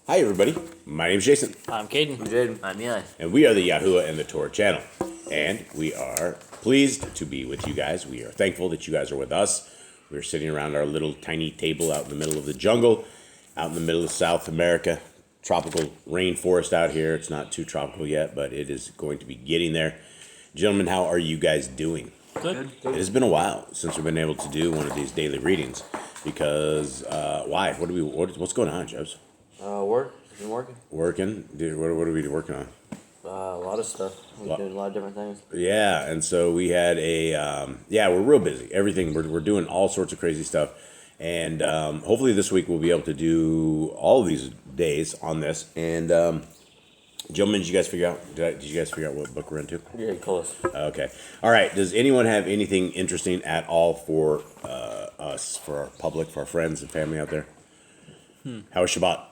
Hi everybody, my name is Jason, I'm Caden. I'm Jaden. I'm Eli. and we are the Yahuwah and the Torah channel. And we are pleased to be with you guys. We are thankful that you guys are with us. We're sitting around our little tiny table out in the middle of the jungle, out in the middle of South America. Tropical rainforest out here. It's not too tropical yet, but it is going to be getting there. Gentlemen, how are you guys doing? Good. It has been a while since we've been able to do one of these daily readings. Because, why? What's going on, Jobs? Work. Been working. Working? Dude, what are we working on? A lot of stuff. We're doing a lot of different things. Yeah, and so we had we're real busy. Everything, we're doing all sorts of crazy stuff. And hopefully this week we'll be able to do all of these days on this. And, gentlemen, did you guys figure out what book we're into? Yeah, close. Okay. All right. Does anyone have anything interesting at all for us, for our public, for our friends and family out there? How was Shabbat?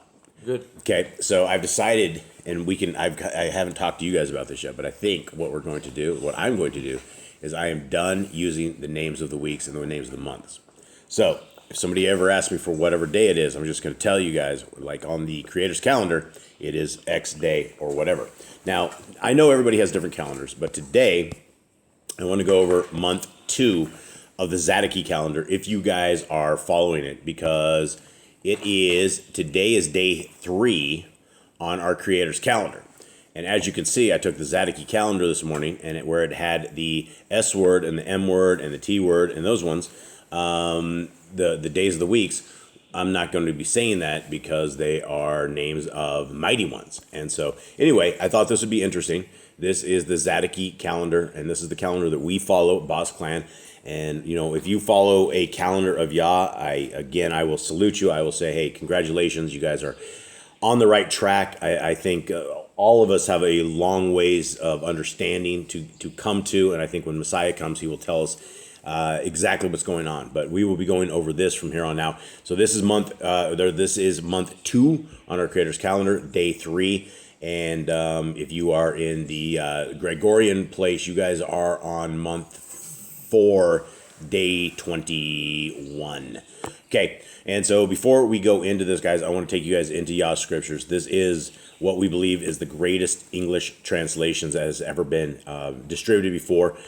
Good. Okay, so I've decided, and I haven't talked to you guys about this yet, but I think what I'm going to do, is I am done using the names of the weeks and the names of the months. So if somebody ever asks me for whatever day it is, I'm just going to tell you guys, like on the creator's calendar, it is X day or whatever. Now, I know everybody has different calendars, but today I want to go over month 2 of the Zadiki calendar if you guys are following it, because today is day 3 on our creator's calendar. And as you can see, I took the Zadiki calendar this morning, and where it had the S word and the M word and the T word and those ones, the days of the weeks, I'm not going to be saying that because they are names of mighty ones. And so anyway, I thought this would be interesting. This is the Zadiki calendar, and this is the calendar that we follow, Boss Clan. And, if you follow a calendar of Yah, I will salute you. I will say, hey, congratulations. You guys are on the right track. I think all of us have a long ways of understanding to come to. And I think when Messiah comes, he will tell us exactly what's going on. But we will be going over this from here on out. So this is month 2 on our creator's calendar, day 3. And if you are in the Gregorian place, you guys are on month 4, day 21. Okay, and so before we go into this, guys, I want to take you guys into Yah Scriptures. This is what we believe is the greatest English translations that has ever been distributed before.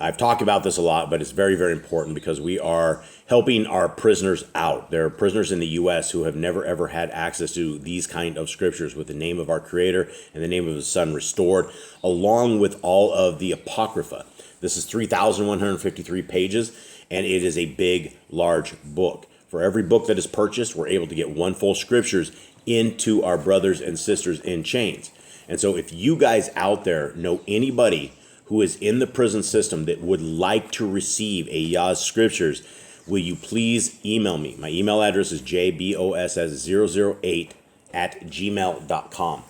I've talked about this a lot, but it's very, very important because we are helping our prisoners out. There are prisoners in the U.S. who have never, ever had access to these kind of scriptures with the name of our Creator and the name of His Son restored, along with all of the Apocrypha. This is 3,153 pages, and it is a big, large book. For every book that is purchased, we're able to get one full scriptures into our brothers and sisters in chains. And so if you guys out there know anybody who is in the prison system that would like to receive a Yah Scriptures, will you please email me? My email address is jboss008@gmail.com.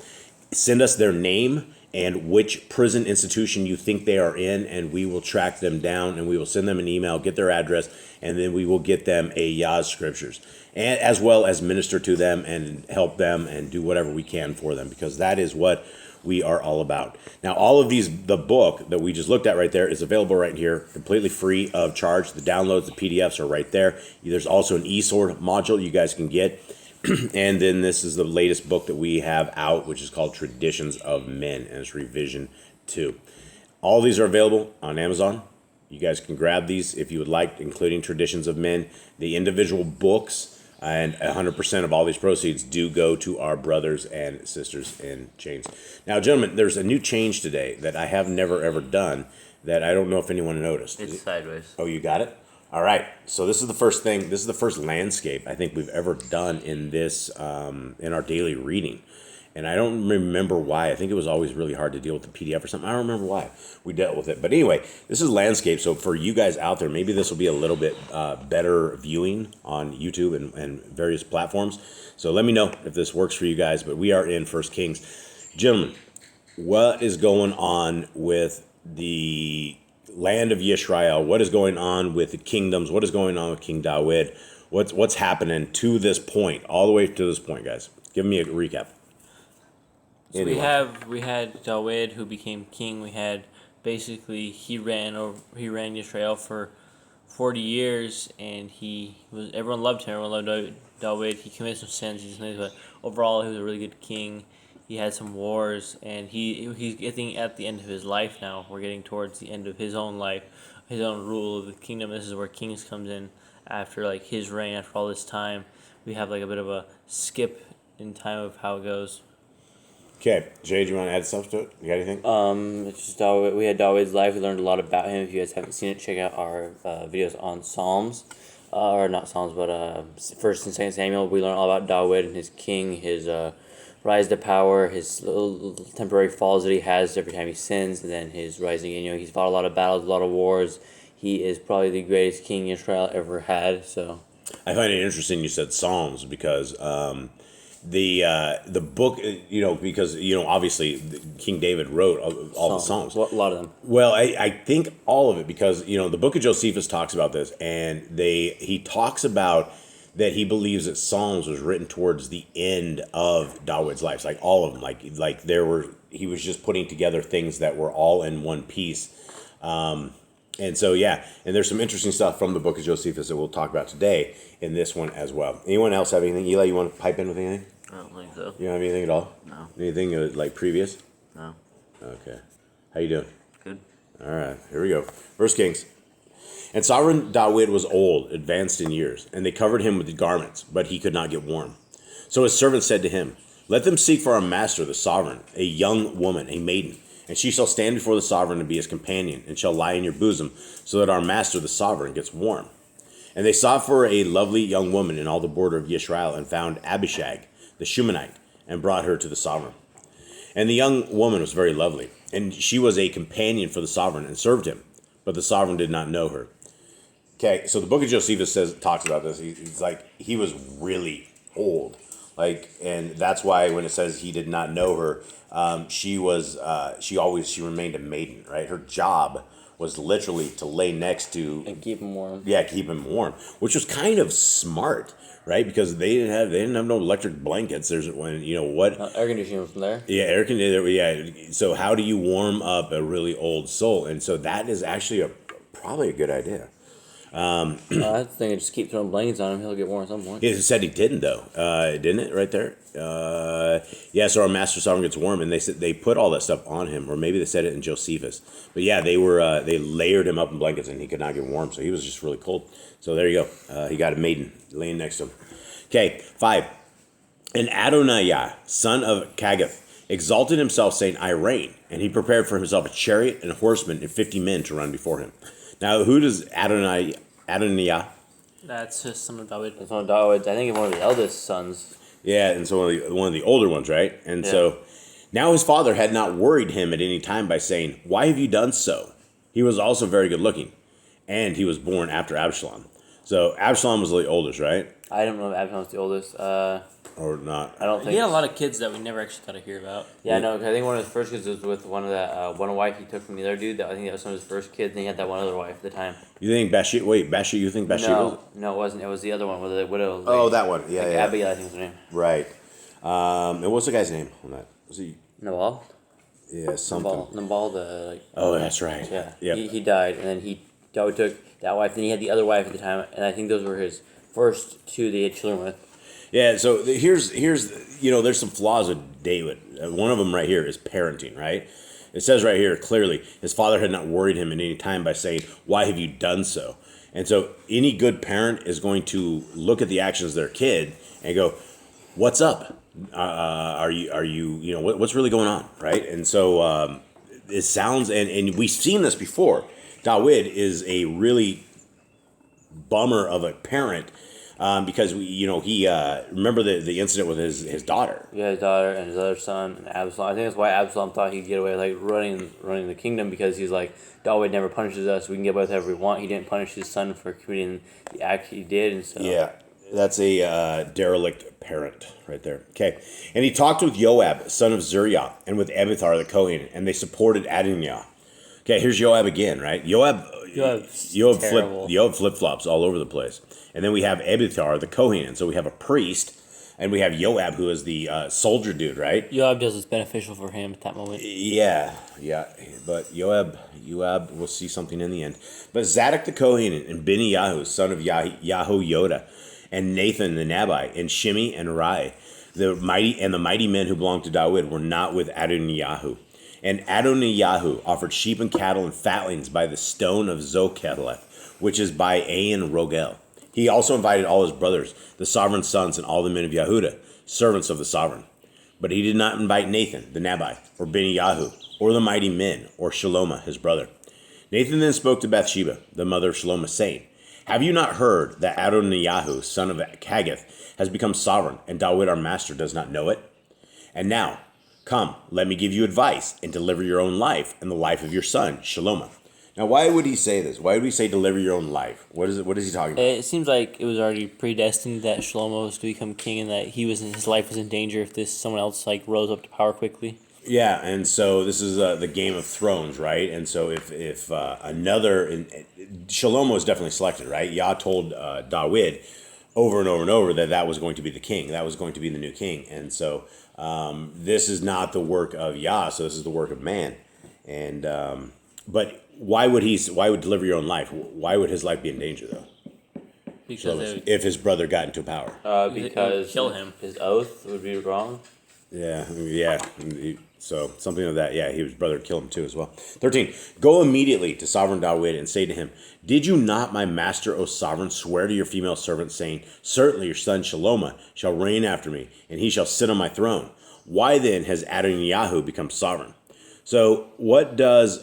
Send us their name and which prison institution you think they are in, and we will track them down, and we will send them an email, get their address, and then we will get them a Yah Scriptures, and as well as minister to them and help them and do whatever we can for them, because that is what we are all about. Now, all of these, the book that we just looked at right there is available right here, completely free of charge. The downloads, the PDFs are right there. There's also an eSword module you guys can get. And then this is the latest book that we have out, which is called Traditions of Men, and it's revision 2. All these are available on Amazon. You guys can grab these if you would like, including Traditions of Men. The individual books and 100% of all these proceeds do go to our brothers and sisters in chains. Now, gentlemen, there's a new change today that I have never, ever done that I don't know if anyone noticed. It's sideways. Oh, you got it? All right. So this is the first thing. This is the first landscape I think we've ever done in this, in our daily reading. And I don't remember why. I think it was always really hard to deal with the PDF or something. I don't remember why we dealt with it. But anyway, this is landscape. So for you guys out there, maybe this will be a little bit better viewing on YouTube and various platforms. So let me know if this works for you guys. But we are in 1 Kings. Gentlemen, what is going on with the land of Yisrael? What is going on with the kingdoms? What is going on with King David? What's happening to this point, all the way to this point, guys? Give me a recap. So we had David, who became king. We had basically he ran Israel for 40 years, and everyone loved him. Everyone loved David. He committed some sins, but overall, he was a really good king. He had some wars, and he's getting at the end of his life now. We're getting towards the end of his own life, his own rule of the kingdom. This is where Kings comes in after like his reign. After all this time, we have like a bit of a skip in time of how it goes. Okay, Jay, do you want to add stuff to it? You got anything? It's just David. We had David's life. We learned a lot about him. If you guys haven't seen it, check out our videos on Psalms, or not Psalms, but First and Second Samuel. We learned all about David and his king, his rise to power, his little temporary falls that he has every time he sins, and then his rising. He's fought a lot of battles, a lot of wars. He is probably the greatest king Israel ever had. So I find it interesting you said Psalms because the book, because obviously King David wrote all the Psalms. A lot of them. Well, I think all of it because the book of Josephus talks about this, and he talks about that he believes that Psalms was written towards the end of David's life, like all of them, like he was just putting together things that were all in one piece. And so, and there's some interesting stuff from the book of Josephus that we'll talk about today in this one as well. Anyone else have anything? Eli, you want to pipe in with anything? I don't think so. You don't have anything at all? No. Anything like previous? No. Okay. How you doing? Good. All right, here we go. First Kings. And sovereign David was old, advanced in years, and they covered him with garments, but he could not get warm. So his servants said to him, "Let them seek for our master, the sovereign, a young woman, a maiden, and she shall stand before the sovereign and be his companion, and shall lie in your bosom, so that our master, the sovereign, gets warm." And they sought for a lovely young woman in all the border of Israel, and found Abishag, the Shumanite, and brought her to the sovereign. And the young woman was very lovely, and she was a companion for the sovereign, and served him, but the sovereign did not know her. Okay, so the book of Josephus talks about this. He's like, he was really old. And that's why when it says he did not know her, she remained a maiden, right? Her job was literally to lay next to And keep him warm. Yeah, keep him warm, which was kind of smart, right? Because they didn't have no electric blankets. There's when what Air conditioning was from there. Yeah, air conditioner. Yeah, so how do you warm up a really old soul? And so that is actually probably a good idea. I think I just keep throwing blankets on him. He'll get warm at some point. It said he didn't though, didn't it? Right there. So our master sovereign gets warm, and they said they put all that stuff on him, or maybe they said it in Josephus. But yeah, they layered him up in blankets, and he could not get warm, so he was just really cold. So there you go. He got a maiden laying next to him. Okay, 5. And Adoniah, son of Kaggith, exalted himself, saying, "I reign," and he prepared for himself a chariot and horsemen and 50 men to run before him. Now, who does Adoniah? That's his son of David. It's one of David's. I think one of the eldest sons. Yeah, and so one of the older ones, right? And so now his father had not worried him at any time by saying, "Why have you done so?" He was also very good looking, and he was born after Absalom. So Absalom was the oldest, right? I don't know if Absalom's the oldest. Or not? I don't think. He had a lot of kids that we never actually got to hear about. Yeah, no. I think one of his first kids was with one wife he took from the other dude. I think that was some of his first kids, and he had that one other wife at the time. You think Bathsheba? Wait, Bathsheba? You think Bathsheba? No, it wasn't. It was the other one with the widow. Oh, that one. Yeah, yeah. Abigail, I think was her name. Right. And what's the guy's name on that? Was he? Nabal. Yeah, something. Nabal. Oh, that's right. Yeah. Yep. He died, and then David took that wife. Then he had the other wife at the time, and I think those were his first two that he had children with. Yeah, so here's there's some flaws with David. One of them right here is parenting, right? It says right here clearly, his father had not worried him at any time by saying, "Why have you done so?" And so any good parent is going to look at the actions of their kid and go, "What's up? Are you what's really going on?" Right? And so it sounds, and we've seen this before. David is a really bummer of a parent. Because he remember the incident with his daughter. Yeah, his daughter and his other son and Absalom. I think that's why Absalom thought he'd get away with running the kingdom, because he's like, David never punishes us. We can get away with whatever we want. He didn't punish his son for committing the act he did, and so Yeah, that's a derelict parent right there. Okay, and he talked with Joab, son of Zeruiah, and with Abiathar the Kohen, and they supported Adoniah. Okay, here's Joab again, right? Joab flip flops all over the place. And then we have Abiathar, the Kohen. And so we have a priest And we have Joab, who is the soldier dude, right? Yoab does what's beneficial for him at that moment. Yeah. But Joab, we'll see something in the end. But Zadok the Kohen and Beniyahu, son of Yahoiada, and Nathan the Nabai, and Shimei and Rai, the mighty men who belonged to David, were not with Adoniyahu. And Adoniyahu offered sheep and cattle and fatlings by the stone of Zokeleth, which is by Ain Rogel. He also invited all his brothers, the sovereign sons, and all the men of Yehuda, servants of the sovereign. But he did not invite Nathan, the Nabai, or Beniyahu, or the mighty men, or Shalomah, his brother. Nathan then spoke to Bathsheba, the mother of Shalomah, saying, Have you not heard that Adoniyahu, son of Haggith, has become sovereign, and David our master does not know it? And now, come, let me give you advice, and deliver your own life, and the life of your son, Shalomah. Now, why would he say this? Why would he say deliver your own life? What is he talking about? It seems like it was already predestined that Shlomo was to become king, and that his life was in danger if someone else rose up to power quickly. Yeah, and so this is the Game of Thrones, right? And so if Shlomo is definitely selected, right? Yah told David over and over and over that was going to be the king, that was going to be the new king, and so this is not the work of Yah, so this is the work of man, and but. Why would deliver your own life? Why would his life be in danger, though? Because if his brother got into power. Because kill him. His oath would be wrong. Yeah. So something of that. Yeah, his brother killed him too as well. 13. Go immediately to sovereign David and say to him, Did you not, my master, O sovereign, swear to your female servant, saying, Certainly your son Shalomah shall reign after me, and he shall sit on my throne. Why then has Adoniyahu become sovereign? So what does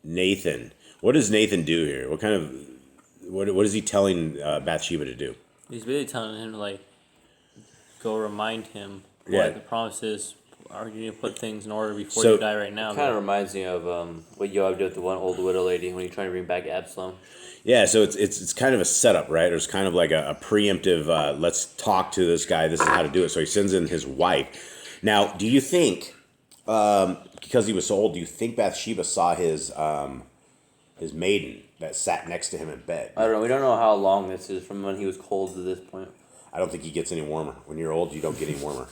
Nathan do here? What is he telling Bathsheba to do? He's really telling him to go remind him what Yeah. the promises are. You need to put things in order before you die right now. Kind of reminds me of what Yoab did with the one old widow lady when he tried to bring back Absalom. Yeah, so it's kind of a setup, right? There's kind of like a preemptive, let's talk to this guy, this is how to do it. So he sends in his wife. Now, do you think, because he was so old, do you think Bathsheba saw his maiden that sat next to him in bed? I don't know. We don't know how long this is from when he was cold to this point. I don't think he gets any warmer. When you're old, you don't get any warmer.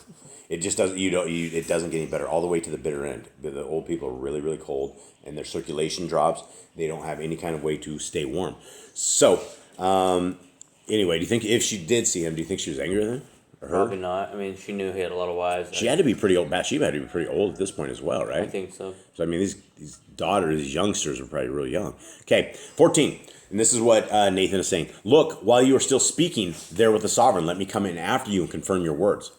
It just doesn't. It doesn't get any better all the way to the bitter end. The old people are really, really cold, and their circulation drops. They don't have any kind of way to stay warm. So, anyway, do you think if she did see him, do you think she was angry with him? Or her? Probably not. I mean, she knew he had a lot of wives. She had to be pretty old. Bathsheba had to be pretty old at this point as well, right? I think so. So, I mean, these daughters, these youngsters were probably really young. Okay, 14. And this is what Nathan is saying. Look, while you are still speaking there with the sovereign, let me come in after you and confirm your words.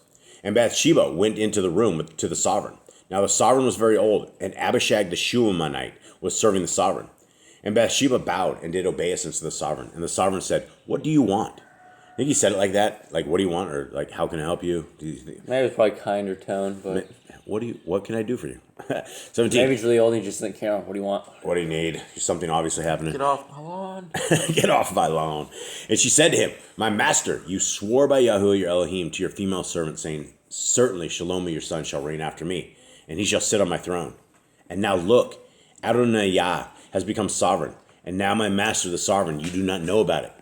And Bathsheba went into the room to the sovereign. Now the sovereign was very old, and Abishag the Shulamite was serving the sovereign. And Bathsheba bowed and did obeisance to the sovereign. And the sovereign said, What do you want? I think he said it like that, like, what do you want? Or like, how can I help you? Maybe it was probably kinder tone, but what can I do for you? 17. maybe he's really old and he just doesn't care. What do you want? What do you need? There's something obviously happening. Get off my lawn. Get off my lawn. And she said to him, My master, you swore by Yahuwah your Elohim to your female servant, saying, Certainly Shalomah your son shall reign after me, and he shall sit on my throne. And now look, Adonijah has become sovereign, and now my master the sovereign, you do not know about it.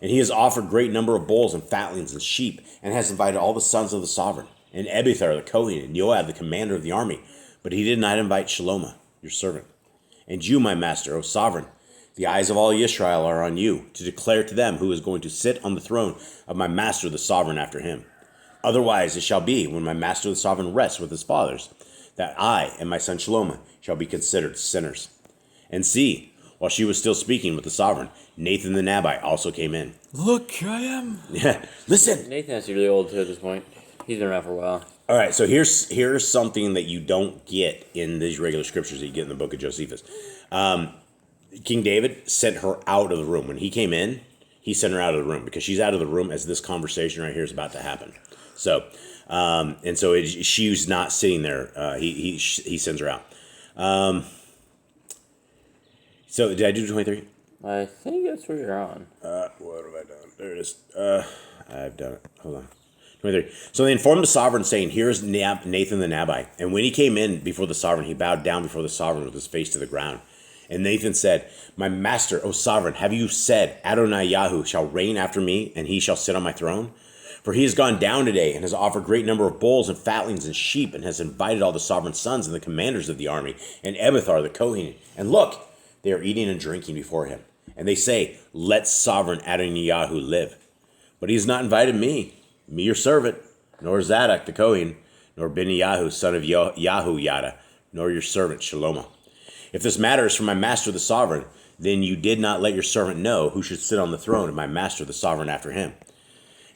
And he has offered great number of bulls and fatlings and sheep, and has invited all the sons of the sovereign, and Ebithar the Kohen, and Joab the commander of the army. But he did not invite Shalomah, your servant. And you, my master, O sovereign, the eyes of all Israel are on you, to declare to them who is going to sit on the throne of my master the sovereign after him. Otherwise it shall be, when my master the sovereign rests with his fathers, that I and my son Shalomah shall be considered sinners. And see, while she was still speaking with the sovereign, Nathan the Nabai also came in. Look, here I am. Yeah, listen. Nathan has to be really old too at this point. He's been around for a while. All right, so here's something that you don't get in these regular scriptures that you get in the book of Josephus. King David sent her out of the room. When he came in, he sent her out of the room because she's out of the room as this conversation right here is about to happen. So, she's not sitting there. He sends her out. So did I do 23? I think that's where you're on. What have I done? There it is. I've done it. Hold on. 23. So they informed the sovereign, saying, Here is Nathan the Nabai. And when he came in before the sovereign, he bowed down before the sovereign with his face to the ground. And Nathan said, My master, O sovereign, have you said, Adoniyahu shall reign after me, and he shall sit on my throne? For he has gone down today and has offered great number of bulls and fatlings and sheep, and has invited all the sovereign sons and the commanders of the army, and Ebithar the Kohen. And look, they are eating and drinking before him. And they say, let sovereign Adonijah live. But he has not invited me your servant, nor Zadok the Kohen, nor Benaiah son of Yahu, nor your servant Shalomo. If this matter is for my master the sovereign, then you did not let your servant know who should sit on the throne of my master the sovereign after him.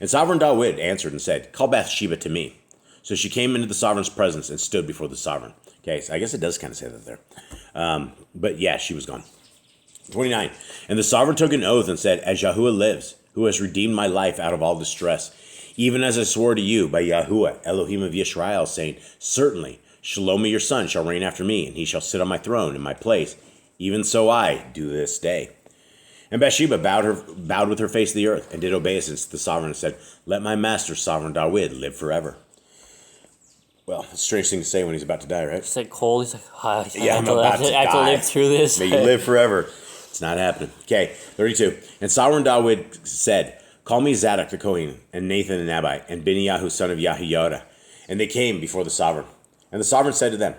And sovereign David answered and said, call Bathsheba to me. So she came into the sovereign's presence and stood before the sovereign. Okay, so I guess it does kind of say that there. But yeah, she was gone. 29. And the sovereign took an oath and said, as Yahuwah lives, who has redeemed my life out of all distress, even as I swore to you by Yahuwah, Elohim of Yisrael, saying, certainly Shalomo your son shall reign after me, and he shall sit on my throne in my place. Even so I do this day. And Bathsheba bowed with her face to the earth, and did obeisance to the sovereign, and said, let my master, sovereign David, live forever. Well, it's a strange thing to say when he's about to die, right? It's like cold. He's like, I have to to live through this. May you live forever. It's not happening. Okay, 32. And sovereign David said, call me Zadok the Kohen, and Nathan the Nabai, and Benaiah son of Yahiyoda. And they came before the sovereign. And the sovereign said to them,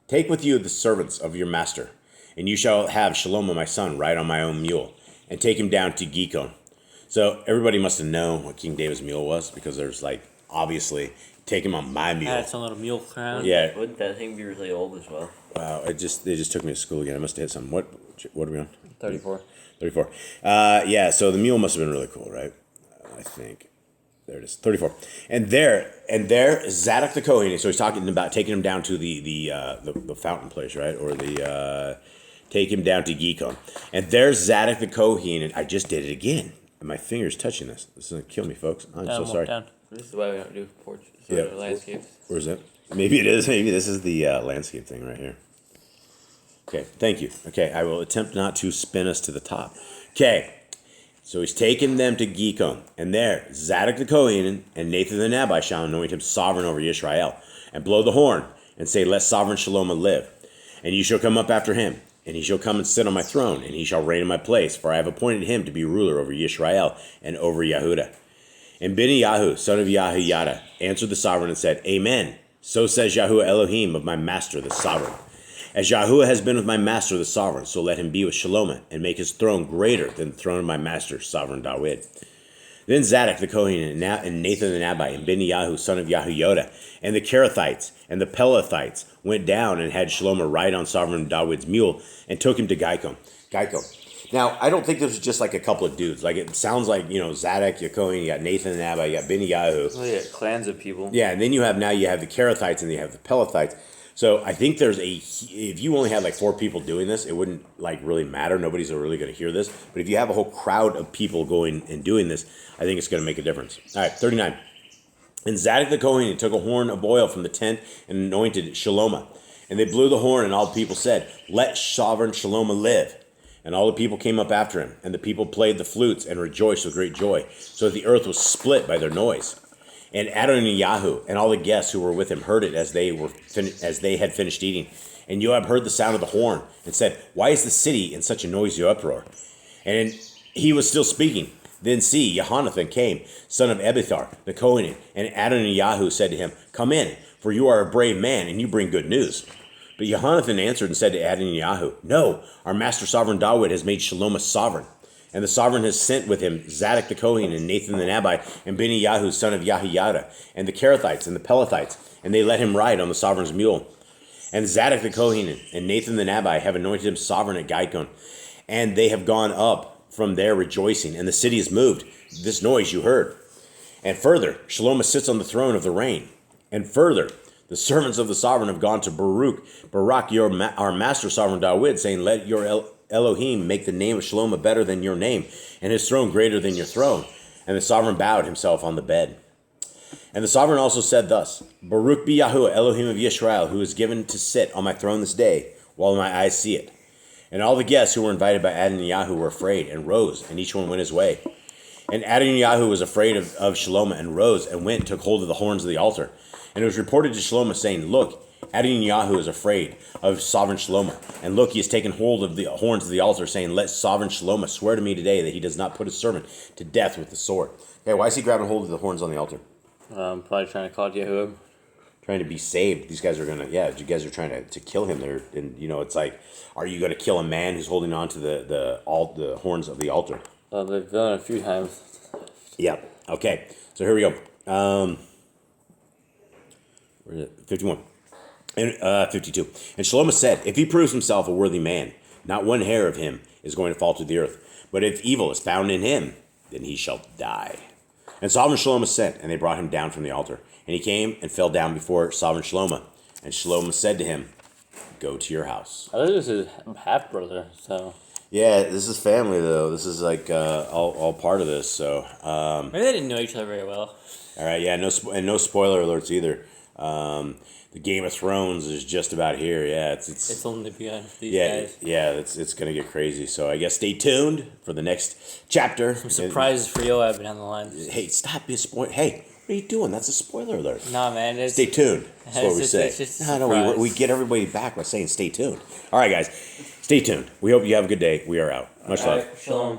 take with you the servants of your master, and you shall have Shalomo my son ride on my own mule, and take him down to Gikon. So everybody must have known what King David's mule was, because there's like, obviously, take him on my mule. I had some little mule crown. Yeah. Wouldn't that thing be really old as well? Wow, they just took me to school again. I must have hit something. What are we on? 34. 34. Yeah, so the mule must have been really cool, right? I think. There it is. 34. And there, Zadok the Kohen. So he's talking about taking him down to the fountain place, right? Or take him down to Gikon. And there's Zadok the Kohen, and I just did it again. And my finger's touching this. This is going to kill me, folks. I'm so sorry. Down. This is why we don't do portraits. Yeah. Landscapes. Where's that? Maybe it is. Maybe this is the landscape thing right here. Okay, thank you. Okay, I will attempt not to spin us to the top. Okay, so he's taken them to Gikon, and there Zadok the Kohen and Nathan the Nabai shall anoint him sovereign over Israel, and blow the horn, and say, let sovereign Shalomo live. And you shall come up after him, and he shall come and sit on my throne, and he shall reign in my place, for I have appointed him to be ruler over Israel and over Yehudah. And Benaiah, son of Yahiyoda, answered the sovereign and said, amen. So says Yahuwah Elohim of my master, the sovereign. As Yahuwah has been with my master, the sovereign, so let him be with Shalomo, and make his throne greater than the throne of my master, sovereign David. Then Zadok the Kohen and Nathan the Nabai and Benaiah, son of Yahiyoda, and the Kerethites and the Pelethites went down and had Shalomo ride on sovereign David's mule, and took him to Gikon. Now, I don't think this was just like a couple of dudes. Like, it sounds like, Zadok, your Kohen, you got Nathan the Nabai, you got Benaiah. Oh, yeah, clans of people. Yeah, and then you have the Kerethites and you have the Pelethites. So I think if you only had like 4 people doing this, it wouldn't like really matter. Nobody's really going to hear this. But if you have a whole crowd of people going and doing this, I think it's going to make a difference. All right, 39. And Zadok the Kohen took a horn of oil from the tent and anointed Shalomo. And they blew the horn, and all the people said, let sovereign Shalomo live. And all the people came up after him, and the people played the flutes and rejoiced with great joy, so that the earth was split by their noise. And Adonijah and all the guests who were with him heard it as they had finished eating. And Joab heard the sound of the horn and said, why is the city in such a noisy uproar? And he was still speaking. Then see, Jehonathan came, son of Ebithar, the Kohen, and Adonijah said to him, come in, for you are a brave man, and you bring good news. But Jehonathan answered and said to Adonijah, no, our master sovereign David has made Shalomo sovereign. And the sovereign has sent with him Zadok the Kohen and Nathan the Nabai and Benaiah, son of Yahiyoda, and the Kerethites and the Pelethites, and they let him ride on the sovereign's mule. And Zadok the Kohen and Nathan the Nabai have anointed him sovereign at Gikon, and they have gone up from there rejoicing, and the city is moved. This noise you heard. And further, Shalomo sits on the throne of the reign. And further, the servants of the sovereign have gone to Barak, our master sovereign David, saying, let your Elohim make the name of Shalomo better than your name, and his throne greater than your throne. And the sovereign bowed himself on the bed. And the sovereign also said thus, Baruch be Yahuwah Elohim of Yisrael, who is given to sit on my throne this day, while my eyes see it. And all the guests who were invited by Adonijah were afraid, and rose, and each one went his way. And Adonijah was afraid of Shalomo, and rose, and went and took hold of the horns of the altar. And it was reported to Shalomo, saying, look, Adonyahu is afraid of sovereign Shlomo. And look, he has taken hold of the horns of the altar, saying, let sovereign Shlomo swear to me today that he does not put his servant to death with the sword. Okay, why is he grabbing hold of the horns on the altar? Probably trying to call it Yahuwah. Trying to be saved. These guys are gonna, you guys are trying to kill him. And it's like, are you gonna kill a man who's holding on to the horns of the altar? They've done it a few times. Yeah. Okay. So here we go. Where is it? 51. And 52. And Shlomo said, if he proves himself a worthy man, not one hair of him is going to fall to the earth. But if evil is found in him, then he shall die. And sovereign Shlomo sent, and they brought him down from the altar. And he came and fell down before sovereign Shlomo. And Shlomo said to him, go to your house. I think this is half brother, so. Yeah, this is family, though. This is like all part of this. So Maybe they didn't know each other very well. all right, yeah, no spoiler alerts either. The Game of Thrones is just about here. Yeah, It's only begun for these yeah, guys. yeah, it's gonna get crazy. So I guess stay tuned for the next chapter. Some surprises for Yoab down the line. Hey, stop being spoiled. Hey, what are you doing? That's a spoiler alert. Nah, man. Stay tuned. That's what we say. It's just a No, surprise. we get everybody back by saying stay tuned. All right, guys, stay tuned. We hope you have a good day. We are out. Much love. Shalom.